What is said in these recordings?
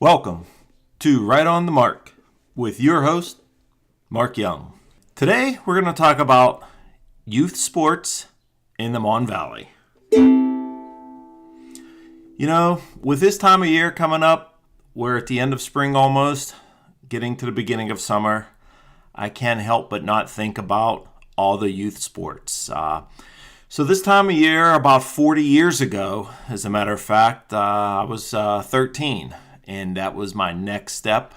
Welcome to Right on the Mark with your host, Mark Young. Today, we're going to talk about youth sports in the Mon Valley. You know, with this time of year coming up, we're at the end of spring almost, getting to the beginning of summer. I can't help but not think about all the youth sports. So this time of year, about 40 years ago, as a matter of fact, I was 13. And that was my next step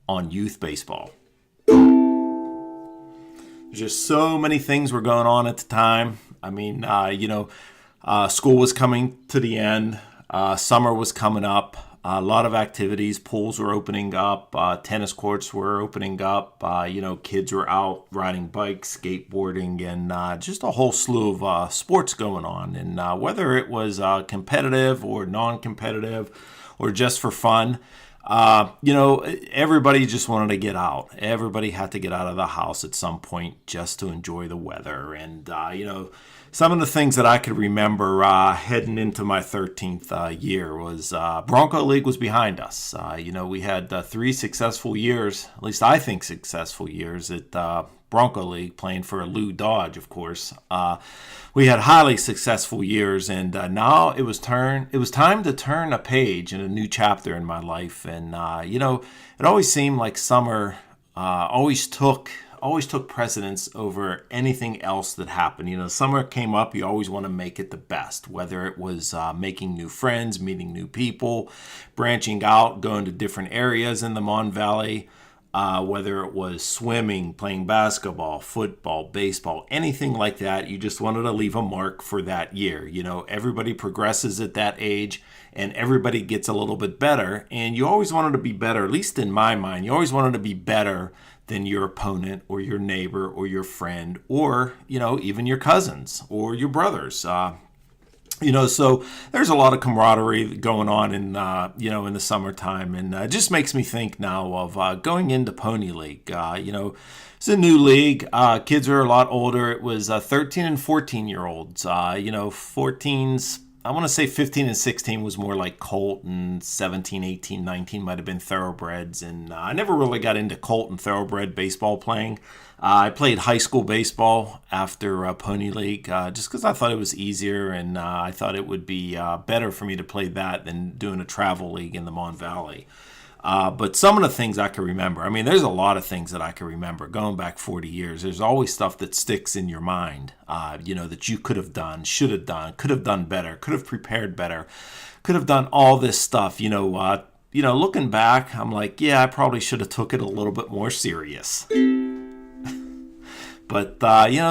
on youth baseball. There's just so many things were going on at the time. I mean, school was coming to the end. Summer was coming up. A lot of activities. Pools were opening up. Tennis courts were opening up. Kids were out riding bikes, skateboarding, and just a whole slew of sports going on. And whether it was competitive or non-competitive, or just for fun. Everybody just wanted to get out. Everybody had to get out of the house at some point just to enjoy the weather. And, some of the things that I could remember heading into my 13th year was Bronco League was behind us. We had 3 successful years, at least I think successful years at Bronco League, playing for Lou Dodge, of course. We had highly successful years, and now it was time to turn a page in a new chapter in my life. And it always seemed like summer always took precedence over anything else that happened. Summer came up, you always want to make it the best, whether it was making new friends, meeting new people, branching out, going to different areas in the Mon Valley. Whether it was swimming, playing basketball, football, baseball, anything like that, you just wanted to leave a mark for that year. Everybody progresses at that age and everybody gets a little bit better. And you always wanted to be better, at least in my mind, you always wanted to be better than your opponent or your neighbor or your friend or, even your cousins or your brothers. So there's a lot of camaraderie going on in the summertime, and it just makes me think now of going into Pony League. It's a new league. Kids are a lot older. It was 13 and 14-year-olds. 14's, I want to say 15 and 16 was more like colt, and 17, 18, 19 might have been thoroughbreds. And I never really got into colt and thoroughbred baseball playing. I played high school baseball after Pony League just because I thought it was easier, and I thought it would be better for me to play that than doing a travel league in the Mon Valley. But some of the things I can remember, there's a lot of things that I can remember going back 40 years. There's always stuff that sticks in your mind, that you could have done, should have done, could have done better, could have prepared better, could have done all this stuff. Looking back, I'm like, yeah, I probably should have took it a little bit more serious. But,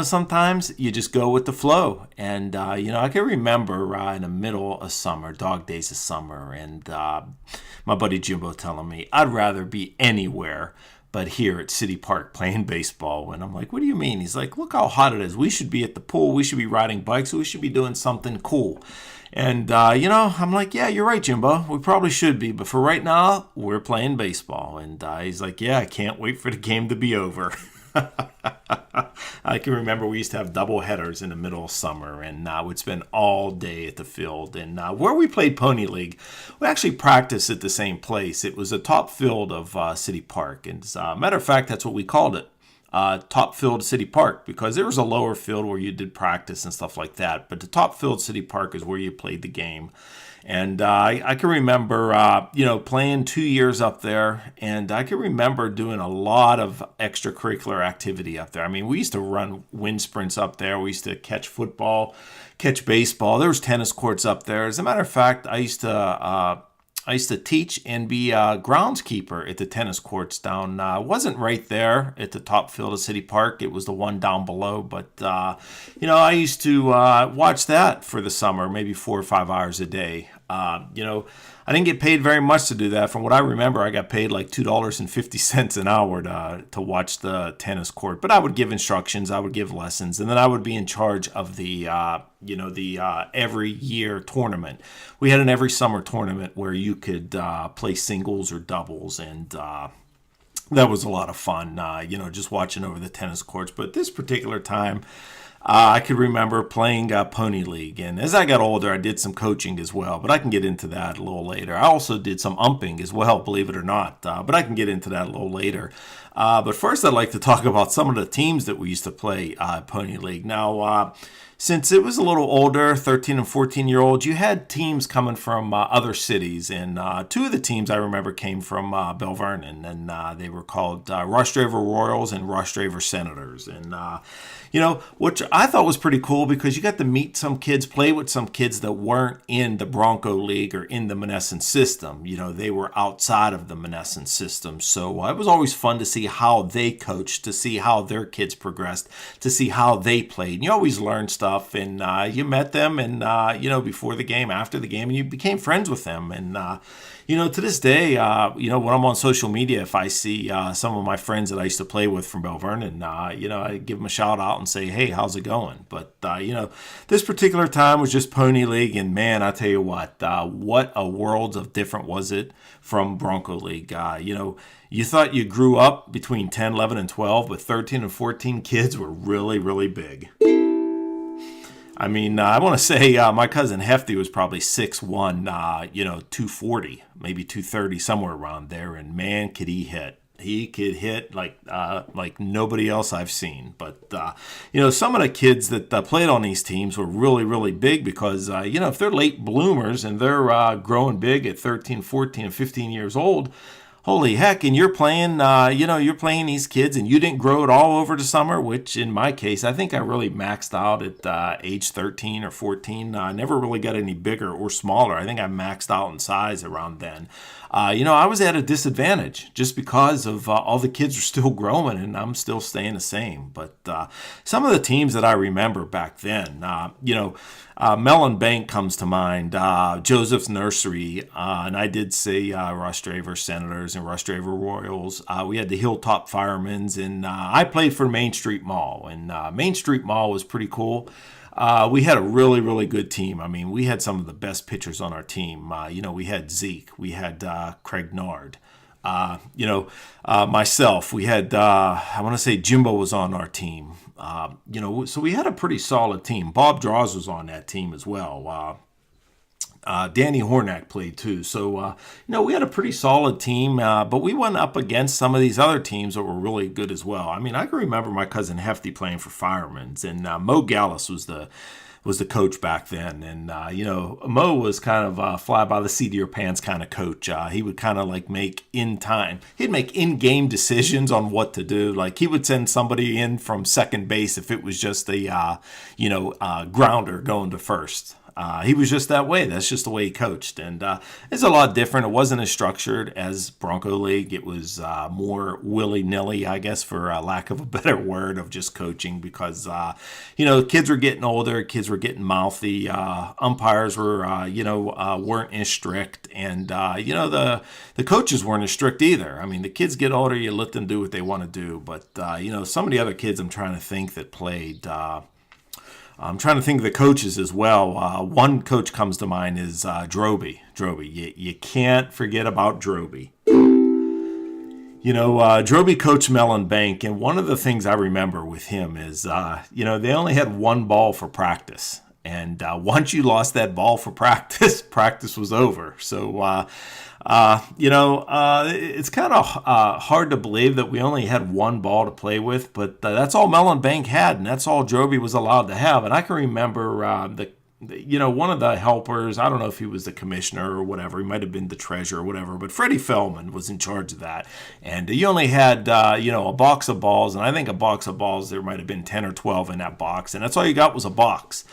sometimes you just go with the flow. And, I can remember in the middle of summer, dog days of summer, and my buddy Jimbo telling me I'd rather be anywhere but here at City Park playing baseball. And I'm like, what do you mean? He's like, look how hot it is. We should be at the pool. We should be riding bikes. We should be doing something cool. And, I'm like, yeah, you're right, Jimbo. We probably should be. But for right now, we're playing baseball. And he's like, yeah, I can't wait for the game to be over. I can remember we used to have double headers in the middle of summer, and would spend all day at the field. And where we played Pony League, we actually practiced at the same place. It was a top field of City Park, and as a matter of fact, that's what we called it, top field City Park, because there was a lower field where you did practice and stuff like that. But the top field City Park is where you played the game. And I can remember, playing 2 years up there, and I can remember doing a lot of extracurricular activity up there. We used to run wind sprints up there. We used to catch football, catch baseball. There was tennis courts up there. As a matter of fact, I used to teach and be a groundskeeper at the tennis courts down. Wasn't right there at the top field of City Park. It was the one down below. But, I used to watch that for the summer, maybe 4 or 5 hours a day. I didn't get paid very much to do that. From what I remember, I got paid like $2.50 an hour to watch the tennis court. But I would give instructions, I would give lessons, and then I would be in charge of the every year tournament. We had an every summer tournament where you could play singles or doubles, and that was a lot of fun. Just watching over the tennis courts. But this particular time, I could remember playing Pony League. And as I got older, I did some coaching as well, but I can get into that a little later. I also did some umping as well, believe it or not, but I can get into that a little later. But first, I'd like to talk about some of the teams that we used to play Pony League. Now, since it was a little older, 13 and 14-year-olds, you had teams coming from other cities. And two of the teams I remember came from Bell Vernon, and they were called Rush Draver Royals and Rush Draver Senators. And, which I thought was pretty cool because you got to meet some kids, play with some kids that weren't in the Bronco League or in the Monessen system. They were outside of the Monessen system. So it was always fun to see how they coached, to see how their kids progressed, to see how they played. And you always learn stuff, and you met them, and before the game, after the game, and you became friends with them. And to this day, when I'm on social media, if I see some of my friends that I used to play with from Bell Vernon, I give them a shout out and say, hey, how's it going? But this particular time was just Pony League, and man, I tell you what a world of different was it from Bronco League. You thought you grew up between 10, 11, and 12, but 13 and 14 kids were really, really big. I mean, I want to say my cousin Hefty was probably 6'1", 240, maybe 230, somewhere around there. And man, could he hit. He could hit like nobody else I've seen. But, some of the kids that played on these teams were really, really big because, if they're late bloomers and they're growing big at 13, 14, and 15 years old, holy heck, and you're playing, you're playing these kids and you didn't grow it all over the summer, which in my case, I think I really maxed out at age 13 or 14. I never really got any bigger or smaller. I think I maxed out in size around then. I was at a disadvantage just because of all the kids are still growing and I'm still staying the same. But some of the teams that I remember back then, Mellon Bank comes to mind, Joseph's Nursery, and I did say Rush Draver Senators and Rush Draver Royals. We had the Hilltop Firemen's, and I played for Main Street Mall, and Main Street Mall was pretty cool. We had a really, really good team. I mean, we had some of the best pitchers on our team. We had Zeke. We had Craig Nard. Myself. We had, I want to say Jimbo was on our team. So we had a pretty solid team. Bob Draws was on that team as well. Danny Hornack played too. So, we had a pretty solid team, but we went up against some of these other teams that were really good as well. I mean, I can remember my cousin Hefty playing for Firemen's, and Mo Gallus was the coach back then. And, Mo was kind of a fly by the seat of your pants kind of coach. He would kind of like he'd make in-game decisions on what to do. Like he would send somebody in from second base if it was just a, grounder going to first. He was just that way. That's just the way he coached. And it's a lot different. It wasn't as structured as Bronco League. It was more willy-nilly, I guess, for lack of a better word, of just coaching because, kids were getting older. Kids were getting mouthy. Umpires were, weren't as strict. And, the coaches weren't as strict either. I mean, the kids get older, you let them do what they want to do. But, some of the other kids I'm trying to think that played I'm trying to think of the coaches as well. One coach comes to mind is Droby. You can't forget about Droby. Droby coached Mellon Bank, and one of the things I remember with him is, they only had one ball for practice. And once you lost that ball for practice, practice was over. So, it's kind of hard to believe that we only had one ball to play with, but that's all Mellon Bank had, and that's all Droby was allowed to have. And I can remember one of the helpers, I don't know if he was the commissioner or whatever, he might have been the treasurer or whatever, but Freddie Feldman was in charge of that. And you only had, a box of balls, and I think a box of balls, there might have been 10 or 12 in that box, and that's all you got was a box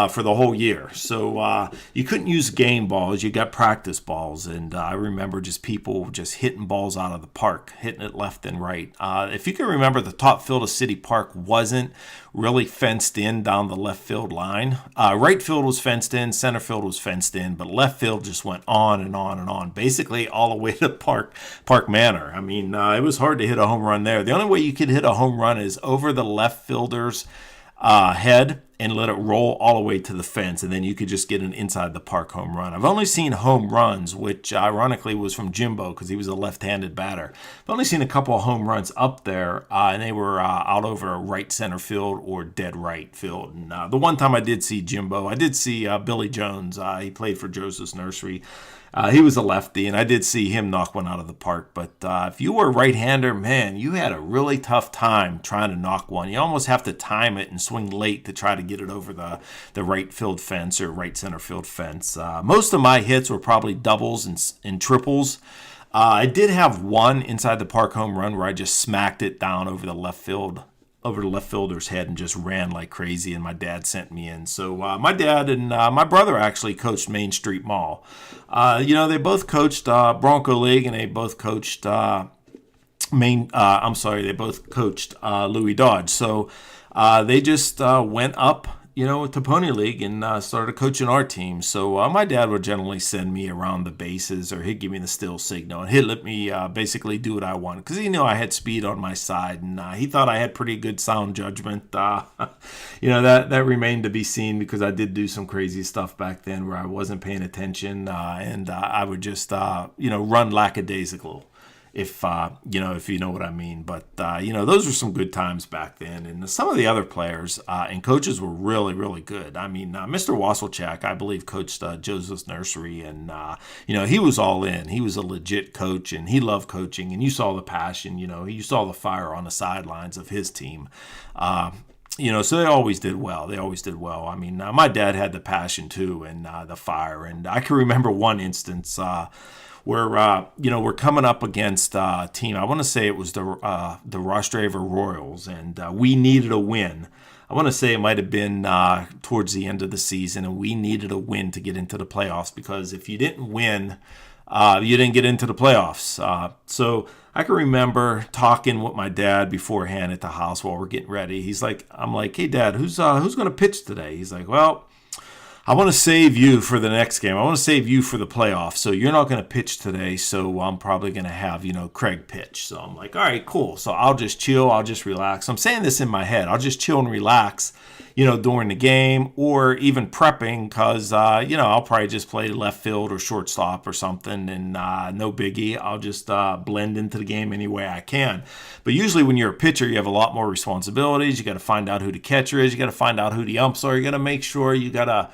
for the whole year. So you couldn't use game balls, you got practice balls, and I remember just people just hitting balls out of the park, hitting it left and right. If you can remember, the top field of City Park wasn't really fenced in down the left field line. Right field was fenced in, center field was fenced in, but left field just went on and on and on, basically all the way to Park Manor. I mean, it was hard to hit a home run there. The only way you could hit a home run is over the left fielder's head and let it roll all the way to the fence, and then you could just get an inside the park home run. I've only seen home runs, which ironically was from Jimbo because he was a left-handed batter. I've only seen a couple of home runs up there, and they were out over right center field or dead right field. And the one time I did see Jimbo, I did see Billy Jones. He played for Joseph's Nursery. He was a lefty, and I did see him knock one out of the park. But if you were a right-hander, man, you had a really tough time trying to knock one. You almost have to time it and swing late to try to get it over the right field fence or right center field fence. Most of my hits were probably doubles and triples. I did have one inside the park home run where I just smacked it down over the left fielder's head and just ran like crazy, and my dad sent me in. So my dad and my brother actually coached Main Street Mall. They both coached Bronco League, and they both coached they both coached Louis Dodge. So they just went up, to Pony League and started coaching our team. So my dad would generally send me around the bases, or he'd give me the still signal, and he'd let me basically do what I wanted because he knew I had speed on my side, and he thought I had pretty good sound judgment. That remained to be seen because I did do some crazy stuff back then where I wasn't paying attention, and I would just run lackadaisical. If you know what I mean. But, those were some good times back then. And some of the other players and coaches were really, really good. I mean, Mr. Wasselchak, I believe, coached Joseph's Nursery. And, he was all in. He was a legit coach, and he loved coaching. And you saw the passion. You saw the fire on the sidelines of his team. So they always did well. I mean, my dad had the passion, too, and the fire. And I can remember one instance where we're coming up against a team. I want to say it was the Rostraver Royals, and we needed a win. I want to say it might have been towards the end of the season, and we needed a win to get into the playoffs, because if you didn't win, you didn't get into the playoffs. So I can remember talking with my dad beforehand at the house while we're getting ready. I'm like, hey, Dad, who's going to pitch today? He's like, well, I want to save you for the next game. I want to save you for the playoffs. So you're not going to pitch today. So I'm probably going to have, Craig pitch. So I'm like, all right, cool. So I'll just chill. I'll just relax. I'm saying this in my head. I'll just chill and relax, during the game, or even prepping, because, I'll probably just play left field or shortstop or something, and no biggie. I'll just blend into the game any way I can. But usually when you're a pitcher, you have a lot more responsibilities. You got to find out who the catcher is. You got to find out who the umps are. You got to make sure you got to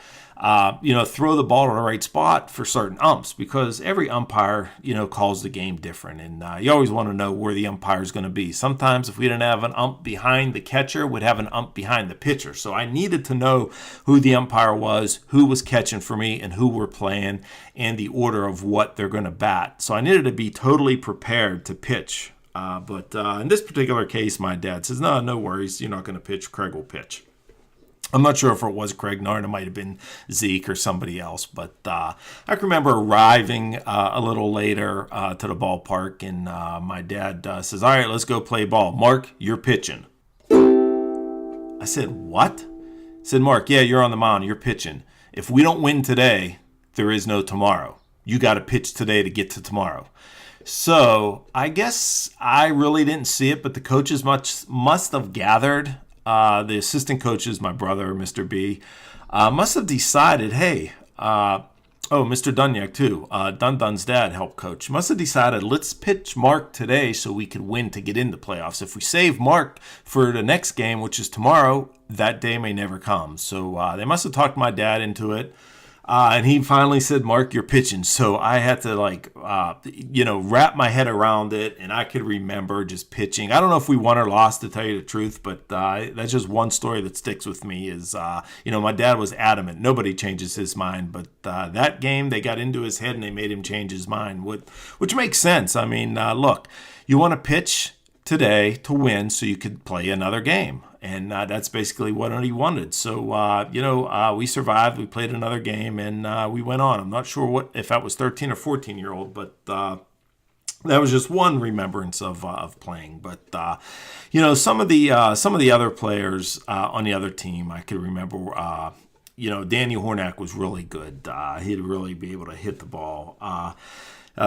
throw the ball to the right spot for certain umps, because every umpire, calls the game different. And you always want to know where the umpire is going to be. Sometimes if we didn't have an ump behind the catcher, we'd have an ump behind the pitcher. So I needed to know who the umpire was, who was catching for me, and who we're playing, and the order of what they're going to bat. So I needed to be totally prepared to pitch. But in this particular case, my dad says, no worries. You're not going to pitch. Craig will pitch. I'm not sure if it was Craig Narn. It might have been Zeke or somebody else. But I can remember arriving a little later to the ballpark, and my dad says, all right, let's go play ball. Mark, you're pitching. I said, what? He said, Mark, yeah, you're on the mound. You're pitching. If we don't win today, there is no tomorrow. You got to pitch today to get to tomorrow. So I guess I really didn't see it, but the coaches must have gathered. The assistant coaches, my brother, Mr. B, must have decided, hey, Mr. Dunyak too, Dun's dad helped coach, must have decided, let's pitch Mark today so we can win to get into playoffs. If we save Mark for the next game, which is tomorrow, that day may never come. So they must have talked my dad into it. And he finally said, Mark, you're pitching. So I had to wrap my head around it. And I could remember just pitching. I don't know if we won or lost, to tell you the truth, but that's just one story that sticks with me is, my dad was adamant. Nobody changes his mind. But that game, they got into his head and they made him change his mind, which makes sense. I mean, look, you want to pitch today to win so you could play another game. And that's basically what he wanted. So, we survived. We played another game, and we went on. I'm not sure if that was 13 or 14-year-old, but that was just one remembrance of playing. But some of the other players on the other team, I could remember. Danny Hornack was really good. He'd really be able to hit the ball.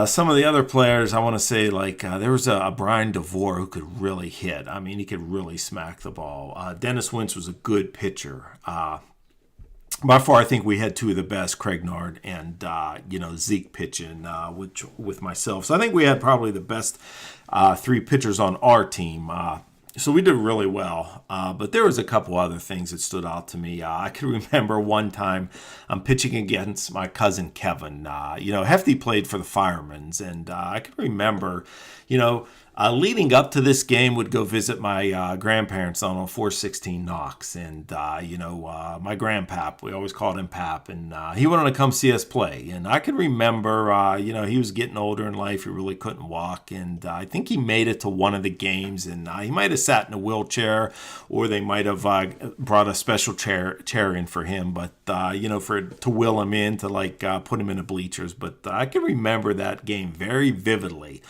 Some of the other players, I want to say, like there was a Brian DeVore who could really hit. I mean, he could really smack the ball. Dennis Wentz was a good pitcher. By far, I think we had two of the best, Craig Nard and Zeke pitching with myself. So I think we had probably the best three pitchers on our team. So we did really well, but there was a couple other things that stood out to me. I can remember one time I'm pitching against my cousin Kevin. Hefty played for the Firemen's, and I can remember, leading up to this game, would go visit my grandparents on 416 Knox, and my grandpap, we always called him Pap, and he wanted to come see us play. And I can remember, he was getting older in life, he really couldn't walk, and I think he made it to one of the games, and he might have sat in a wheelchair, or they might have brought a special chair in for him, but to will him in to put him in the bleachers. But I can remember that game very vividly.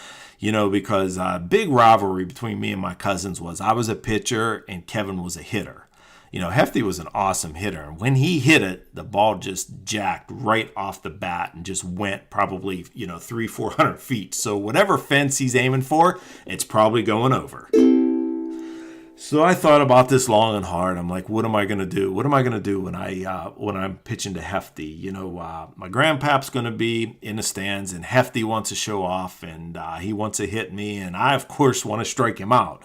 Because big rivalry between me and my cousins was I was a pitcher and Kevin was a hitter. Hefty was an awesome hitter. And when he hit it, the ball just jacked right off the bat and just went probably, 300-400 feet. So whatever fence he's aiming for, it's probably going over. So I thought about this long and hard. I'm like, what am I going to do? What am I going to do when I'm pitching to Hefty? My grandpap's going to be in the stands, and Hefty wants to show off, and he wants to hit me, and I, of course, want to strike him out.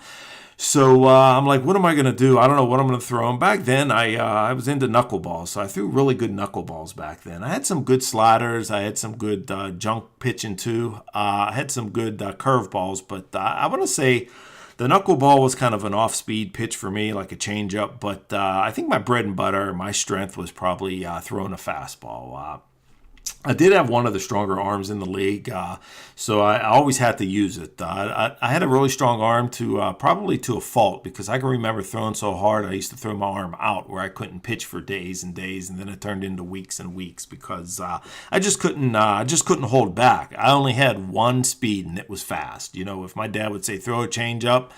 So I'm like, what am I going to do? I don't know what I'm going to throw him. Back then, I was into knuckleballs, so I threw really good knuckleballs back then. I had some good sliders. I had some good junk pitching, too. I had some good curveballs, but I want to say the knuckleball was kind of an off-speed pitch for me, like a changeup, but I think my bread and butter, my strength was probably throwing a fastball. I did have one of the stronger arms in the league, so I always had to use it. I had a really strong arm probably to a fault, because I can remember throwing so hard I used to throw my arm out where I couldn't pitch for days and days, and then it turned into weeks and weeks because I just couldn't hold back. I only had one speed, and it was fast. If my dad would say throw a changeup,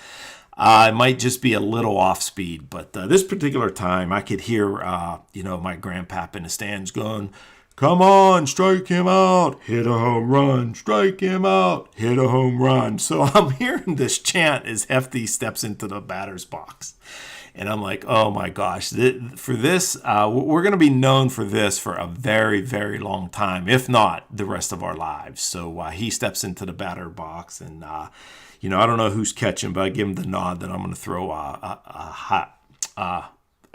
I might just be a little off speed, but this particular time I could hear my grandpap in the stands going, "Come on, strike him out, hit a home run, strike him out, hit a home run." So I'm hearing this chant as Hefty steps into the batter's box. And I'm like, oh my gosh, for this, we're going to be known for this for a very, very long time, if not the rest of our lives. So he steps into the batter box, and, I don't know who's catching, but I give him the nod that I'm going to throw a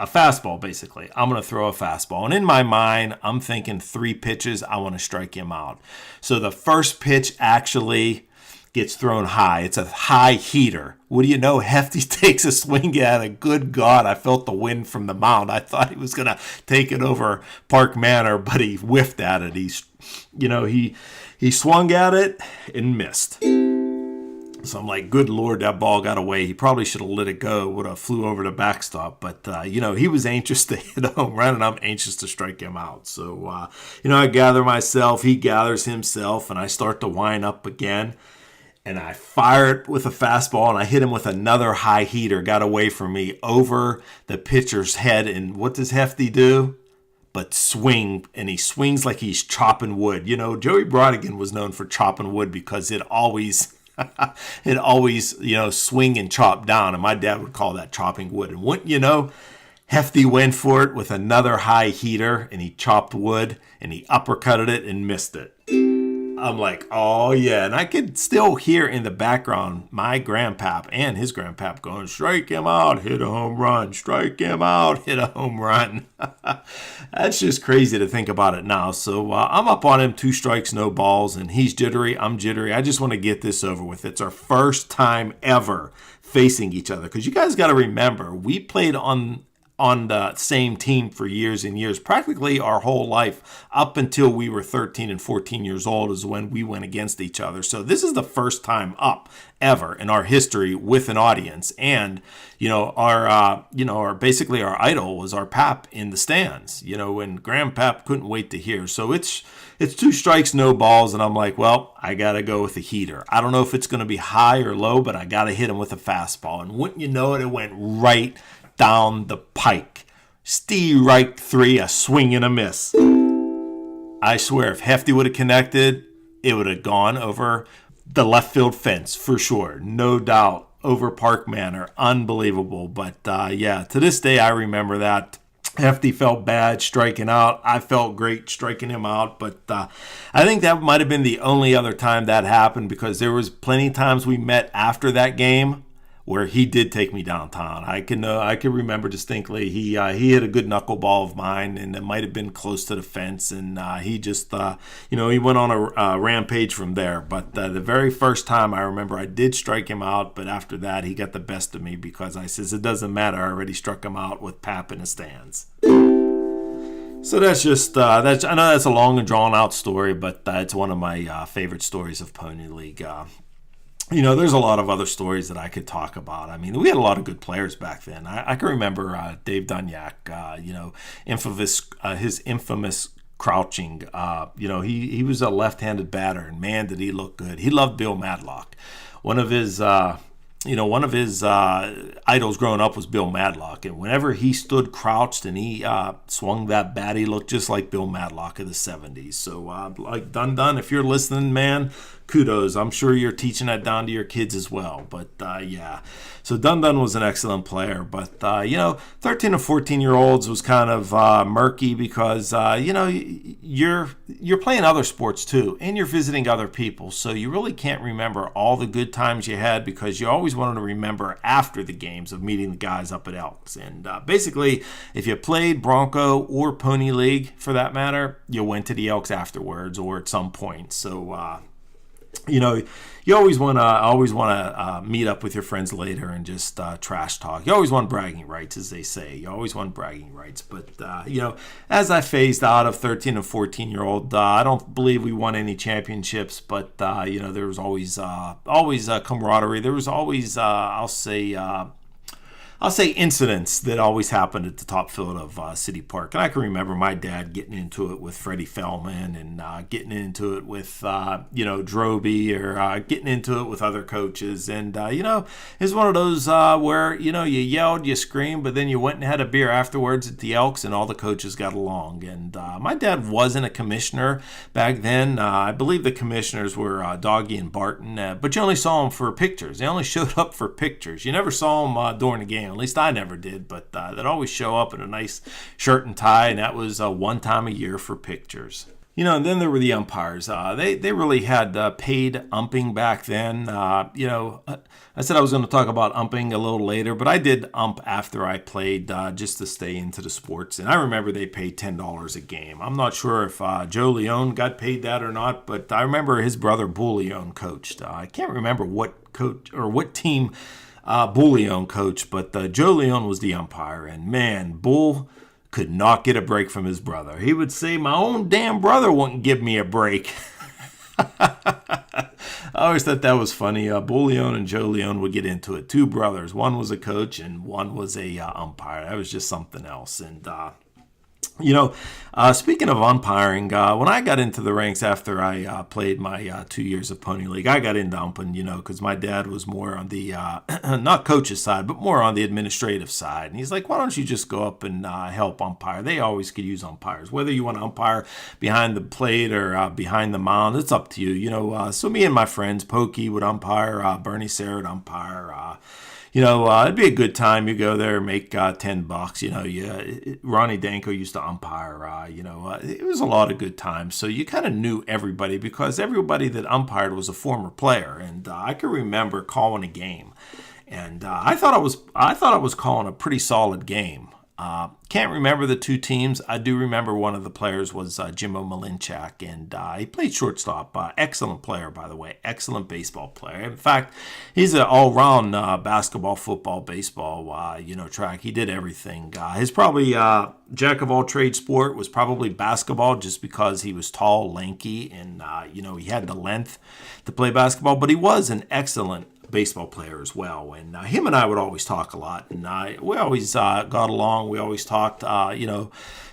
fastball, basically. I'm going to throw a fastball. And in my mind, I'm thinking 3 pitches, I want to strike him out. So the first pitch actually gets thrown high. It's a high heater. What do you know? Hefty takes a swing at it. Good God, I felt the wind from the mound. I thought he was going to take it over Park Manor, but he whiffed at it. He swung at it and missed. So I'm like, good Lord, that ball got away. He probably should have let it go. Would have flew over the backstop. But, he was anxious to hit a home run, and I'm anxious to strike him out. So, I gather myself. He gathers himself, and I start to wind up again. And I fire it with a fastball, and I hit him with another high heater. Got away from me over the pitcher's head. And what does Hefty do? But swing, and he swings like he's chopping wood. Joey Brodigan was known for chopping wood because it always swing and chop down, and my dad would call that chopping wood. And wouldn't you know, Hefty went for it with another high heater, and he chopped wood, and he uppercutted it and missed it. I'm like, oh yeah, and I could still hear in the background my grandpap and his grandpap going, "Strike him out, hit a home run, strike him out, hit a home run." That's just crazy to think about it now. So I'm up on him, 2 strikes, no balls, and he's jittery, I'm jittery. I just want to get this over with. It's our first time ever facing each other, because you guys got to remember, we played on the same team for years and years, practically our whole life, up until we were 13 and 14 years old is when we went against each other. So this is the first time up ever in our history with an audience. And, basically our idol was our pap in the stands, and grandpap couldn't wait to hear. So it's 2 strikes, no balls. And I'm like, well, I got to go with a heater. I don't know if it's going to be high or low, but I got to hit him with a fastball. And wouldn't you know it, it went right down the pike. Strike 3, a swing and a miss. I swear, if Hefty would have connected, it would have gone over the left field fence for sure, no doubt, over Park Manor. Unbelievable. But yeah, to this day, I remember that. Hefty felt bad striking out. I felt great striking him out. But I think that might have been the only other time that happened, because there was plenty of times we met after that game where he did take me downtown. I can remember distinctly. He hit a good knuckleball of mine, and it might have been close to the fence. And he just, he went on a rampage from there. But the very first time I remember, I did strike him out. But after that, he got the best of me, because I says, it doesn't matter. I already struck him out with Pap in the stands. So that's just, I know that's a long and drawn out story, but it's one of my favorite stories of Pony League. There's a lot of other stories that I could talk about. I mean, we had a lot of good players back then. I can remember Dave Dunyak, his infamous crouching. He was a left-handed batter, and man, did he look good. He loved Bill Madlock. One of his idols growing up was Bill Madlock, and whenever he stood crouched and he swung that bat, he looked just like Bill Madlock of the 70s. So, like Dun, if you're listening, man, kudos. I'm sure you're teaching that down to your kids as well. But yeah, so Dun was an excellent player. But 13 and 14-year-olds was kind of murky, because you're playing other sports too, and you're visiting other people, so you really can't remember all the good times you had, because you always wanted to remember after the games of meeting the guys up at Elks. And basically, if you played Bronco or Pony League for that matter, you went to the Elks afterwards or at some point. So you always want to meet up with your friends later and just trash talk. You always want bragging rights, as they say. You always want bragging rights. But as I phased out of 13 and 14-year-old, I don't believe we won any championships. But there was always camaraderie. There was always I'll say incidents that always happened at the top field of City Park. And I can remember my dad getting into it with Freddie Fellman, and getting into it with, Droby, or getting into it with other coaches. And, it's one of those where, you yelled, you screamed, but then you went and had a beer afterwards at the Elks, and all the coaches got along. And my dad wasn't a commissioner back then. I believe the commissioners were Doggy and Barton, but you only saw them for pictures. They only showed up for pictures. You never saw them during the game. At least I never did, but they'd always show up in a nice shirt and tie, and that was one time a year for pictures. And then there were the umpires. They really had paid umping back then. I said I was going to talk about umping a little later, but I did ump after I played just to stay into the sports. And I remember they paid $10 a game. I'm not sure if Joe Leone got paid that or not, but I remember his brother Bull Leone coached. I can't remember what coach or what team Bull Leone coached, but Joe Leone was the umpire. And man, Bull could not get a break from his brother. He would say, my own damn brother wouldn't give me a break. I always thought that was funny. Bull Leone and Joe Leone would get into it. Two brothers. One was a coach and one was a umpire. That was just something else. And speaking of umpiring, when I got into the ranks after I played my 2 years of Pony League, I got into umping, because my dad was more on the, not coach's side, but more on the administrative side. And he's like, why don't you just go up and help umpire? They always could use umpires. Whether you want to umpire behind the plate or behind the mound, it's up to you. So me and my friends, Pokey would umpire, Bernie Sarah would umpire, it'd be a good time. You go there, make $10. Ronnie Danko used to umpire. It was a lot of good times. So you kind of knew everybody, because everybody that umpired was a former player. And I can remember calling a game, and I thought I was calling a pretty solid game. Can't remember the two teams. I do remember one of the players was Jimmo Malinchak, and he played shortstop. Excellent player, by the way. Excellent baseball player. In fact, he's an all-round basketball, football, baseball, track. He did everything. His probably jack of all trades sport was probably basketball, just because he was tall, lanky, and he had the length to play basketball. But he was an excellent baseball player as well, and him and I would always talk a lot, and we always got along. We always talked,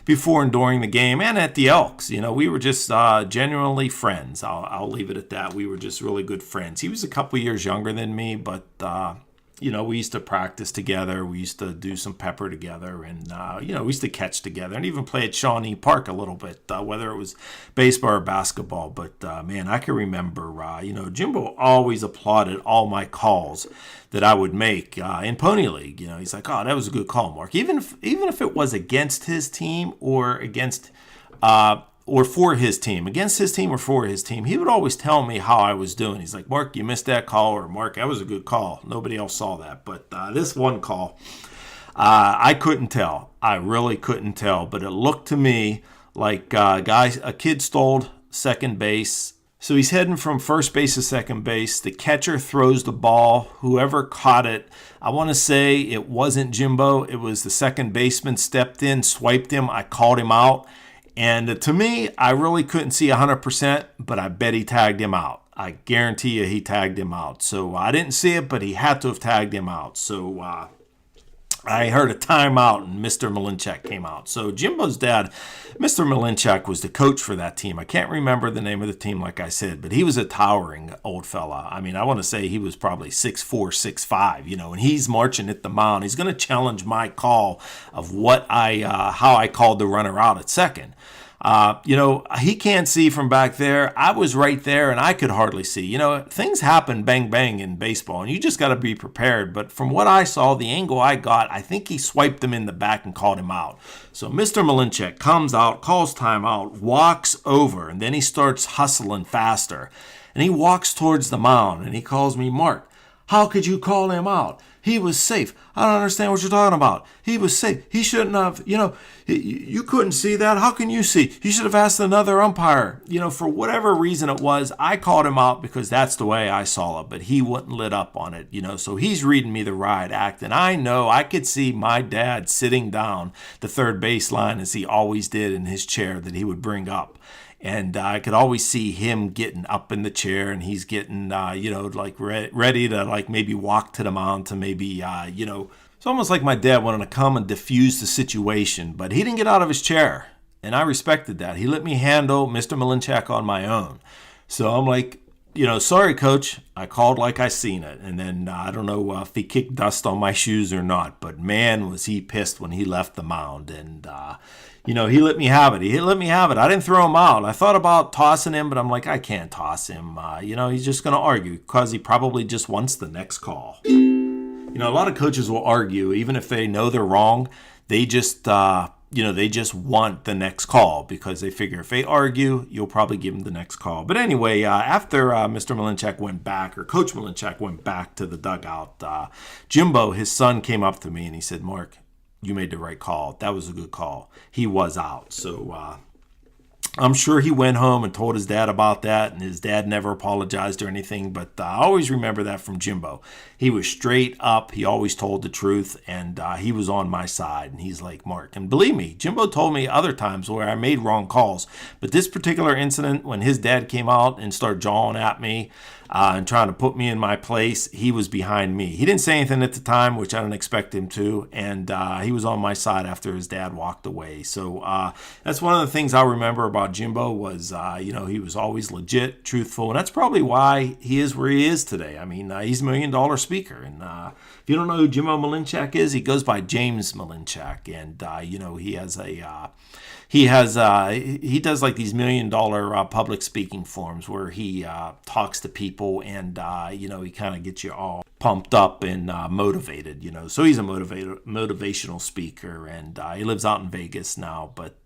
before and during the game, and at the Elks. We were just genuinely friends. I'll leave it at that. We were just really good friends. He was a couple years younger than me, but we used to practice together. We used to do some pepper together, and we used to catch together, and even play at Shawnee Park a little bit, whether it was baseball or basketball. But man, I can remember, Jimbo always applauded all my calls that I would make in Pony League. He's like, "Oh, that was a good call, Mark." Even if it was against his team or for his team, against his team or for his team, he would always tell me how I was doing. He's like, "Mark, you missed that call," or "Mark, that was a good call. Nobody else saw that." But this one call, I couldn't tell. I really couldn't tell. But it looked to me like a kid stole second base. So he's heading from first base to second base. The catcher throws the ball. Whoever caught it, I want to say it wasn't Jimbo. It was the second baseman stepped in, swiped him. I called him out. And to me, I really couldn't see 100%, but I bet he tagged him out. I guarantee you he tagged him out. So I didn't see it, but he had to have tagged him out. So I heard a timeout, and Mr. Malinchak came out. So Jimbo's dad, Mr. Malinchak, was the coach for that team. I can't remember the name of the team, like I said, but he was a towering old fella. I mean, I want to say he was probably 6'4", 6'5", and he's marching at the mound. He's going to challenge my call of how I called the runner out at second. He can't see from back there. I was right there, and I could hardly see. Things happen bang, bang in baseball, and you just got to be prepared. But from what I saw, the angle I got, I think he swiped him in the back and called him out. So Mr. Malinchak comes out, calls timeout, walks over, and then he starts hustling faster. And he walks towards the mound, and he calls me, "Mark, how could you call him out? He was safe. I don't understand what you're talking about. He was safe. He shouldn't have, you couldn't see that. How can you see? You should have asked another umpire." For whatever reason it was, I called him out because that's the way I saw it, but he wouldn't lit up on it, So he's reading me the riot act, and I know I could see my dad sitting down the third baseline as he always did in his chair that he would bring up. And I could always see him getting up in the chair, and he's getting, ready to maybe walk to the mound to maybe, It's almost like my dad wanted to come and diffuse the situation, but he didn't get out of his chair. And I respected that. He let me handle Mr. Malinchak on my own. So I'm like, "Sorry, Coach. I called like I seen it." And then I don't know if he kicked dust on my shoes or not, but man, was he pissed when he left the mound. And, he let me have it. I didn't throw him out. I thought about tossing him, but I'm like, I can't toss him. He's just going to argue because he probably just wants the next call. A lot of coaches will argue, even if they know they're wrong. They just, they just want the next call because they figure if they argue, you'll probably give them the next call. But anyway, after Mr. Malinchak went back, or Coach Malinchak went back to the dugout, Jimbo, his son, came up to me and he said, "Mark, you made the right call. That was a good call." He was out. So I'm sure he went home and told his dad about that, and his dad never apologized or anything. But I always remember that from Jimbo. He was straight up. He always told the truth, and he was on my side. And he's like, "Mark." And believe me, Jimbo told me other times where I made wrong calls. But this particular incident, when his dad came out and started jawing at me, and trying to put me in my place, he was behind me. He didn't say anything at the time, which I didn't expect him to, and he was on my side after his dad walked away. So that's one of the things I remember about Jimbo was, he was always legit, truthful, and that's probably why he is where he is today. I mean, he's $1 million speaker, and if you don't know who Jimbo Malinchak is, he goes by James Malinchak, and he does like these $1 million public speaking forums where he talks to people and, he kind of gets you all pumped up and motivated, So he's a motivational speaker, and he lives out in Vegas now. But,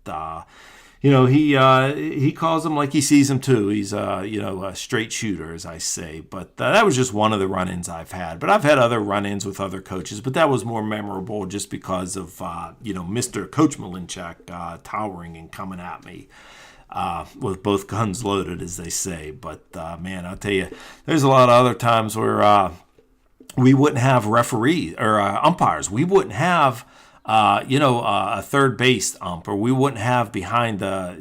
he calls him like he sees him too. He's, a straight shooter, as I say. But that was just one of the run-ins I've had. But I've had other run-ins with other coaches, but that was more memorable just because of, Mr. Coach Malinchak towering and coming at me. With both guns loaded, as they say. But, man, I'll tell you, there's a lot of other times where we wouldn't have referees or umpires. We wouldn't have, a third base ump, or we wouldn't have behind the,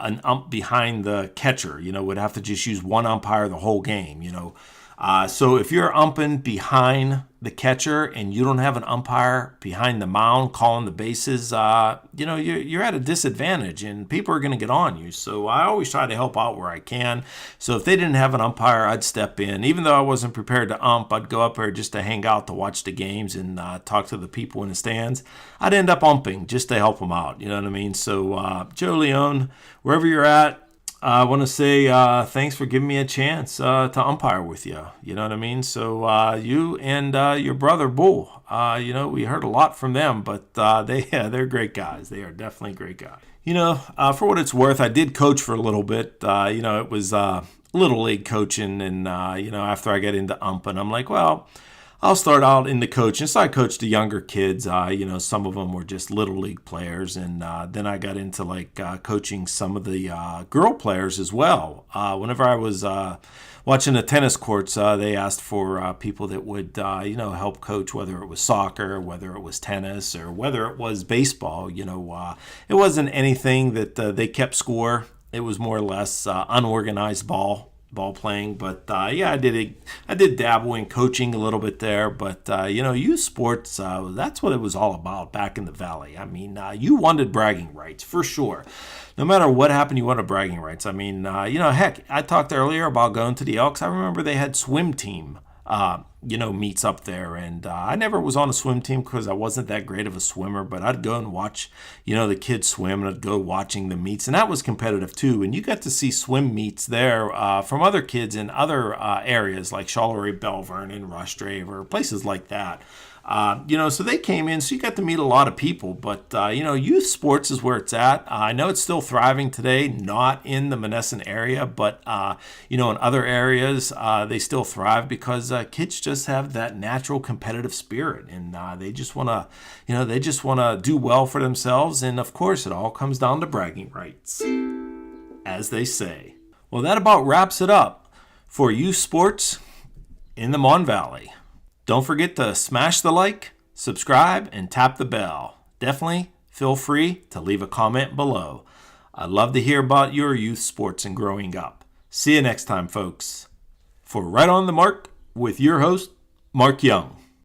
an ump behind the catcher. We'd have to just use one umpire the whole game, So if you're umping behind the catcher and you don't have an umpire behind the mound calling the bases, you're at a disadvantage and people are going to get on you. So I always try to help out where I can. So if they didn't have an umpire, I'd step in. Even though I wasn't prepared to ump, I'd go up there just to hang out, to watch the games and talk to the people in the stands. I'd end up umping just to help them out. You know what I mean? So Joe Leone, wherever you're at, I want to say thanks for giving me a chance to umpire with you. You know what I mean? So you and your brother Bull, we heard a lot from them, but they're great guys. They are definitely great guys. For what it's worth, I did coach for a little bit. It was Little League coaching, and after I got into umping, I'm like, well, I'll start out in the coaching. So I coached the younger kids. Some of them were just Little League players. And then I got into coaching some of the girl players as well. Whenever I was watching the tennis courts, they asked for people that would, help coach, whether it was soccer, whether it was tennis, or whether it was baseball. It wasn't anything that they kept score. It was more or less unorganized ball playing, but I did dabble in coaching a little bit there, but youth sports, that's what it was all about back in the Valley. I mean, you wanted bragging rights for sure. No matter what happened, you wanted bragging rights. I mean, heck, I talked earlier about going to the Elks. I remember they had swim team meets up there, and I never was on a swim team because I wasn't that great of a swimmer, but I'd go and watch the kids swim, and I'd go watching the meets, and that was competitive too. And you got to see swim meets there from other kids in other areas like Charleroi, Belvern, and Rushdrave, or places like that. So they came in, so you got to meet a lot of people, but, youth sports is where it's at. I know it's still thriving today, not in the Monessen area, but, in other areas, they still thrive because kids just have that natural competitive spirit, and they just want to, do well for themselves. And of course, it all comes down to bragging rights, as they say. Well, that about wraps it up for youth sports in the Mon Valley. Don't forget to smash the like, subscribe, and tap the bell. Definitely feel free to leave a comment below. I'd love to hear about your youth sports and growing up. See you next time, folks. For Right on the Mark with your host, Mark Young.